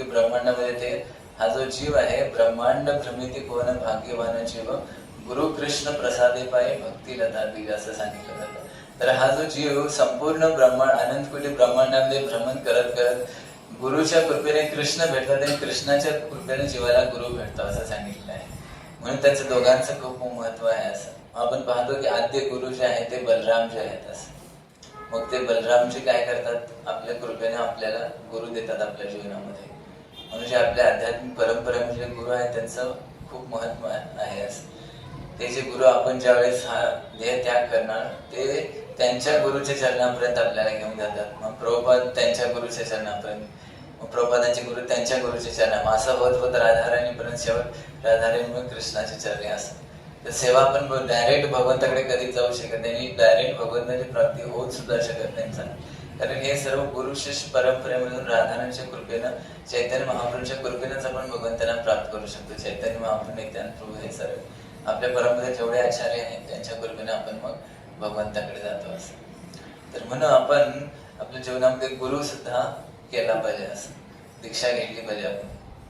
ब्रह्मांडामध्ये ते हा जो जीव आहे, ब्रह्मांड भ्रमिती कोण भाग्यवान जीव, गुरु कृष्ण प्रसादे पाये भक्ती लता दिली असं सांगितलं जातं. तर हा जो जीव संपूर्ण ब्रह्मांड अनंत कोटी ब्रह्मांडामध्ये भ्रमण करत करत गुरुच्या कृपेने कृष्ण भेटतात आणि कृष्णाच्या कृपेने जीवाला गुरु भेटतो असं सांगितलं आहे. म्हणून त्यांचं दोघांचं खूप महत्व आहे. असं आपण पाहतो की आद्य गुरु जे आहे ते बलराम जे आहेत. असं मग ते बलरामजी काय करतात, आपल्या कृपेने आपल्याला गुरु देतात आपल्या जीवनामध्ये. म्हणजे आपल्या आध्यात्मिक परंपरेमध्ये जे गुरु आहेत त्यांचं खूप महत्व आहे. असं ते जे गुरु आपण ज्यावेळेस हा देह त्याग करणार ते त्यांच्या गुरुच्या चरणापर्यंत आपल्याला घेऊन जातात. मग प्रभुपाद त्यांच्या गुरुच्या चरणापर्यंत, मग प्रभुपादांचे गुरु त्यांच्या गुरुच्या चरणा, असं होत होत राधाराणीपर्यंत शेवट राधाराणी मग कृष्णाच्या चरणी. असं तर सेवा आपण डायरेक्ट भगवंताकडे कधी जाऊ शकत नाही, डायरेक्ट भगवंताची प्राप्ती होत सुद्धा शकत नाही. कारण हे सर्व गुरु शिष्य परंपरेमधून राधाराणीच्या कृपेनं, चैतन्य महाप्रभूंच्या कृपेनंच आपण भगवंतांना प्राप्त करू शकतो. चैतन्य महाप्रभू, नित्यानंद प्रभू हे सर्व आपल्या परंपरेत जेवढे आचार्य आहेत त्यांच्या कृपेने आपण मग भगवंताकडे जातो. असं तर म्हणून आपण आपल्या जीवनामध्ये गुरु सुद्धा केला पाहिजे. असं दीक्षा घेतली पाहिजे आपण.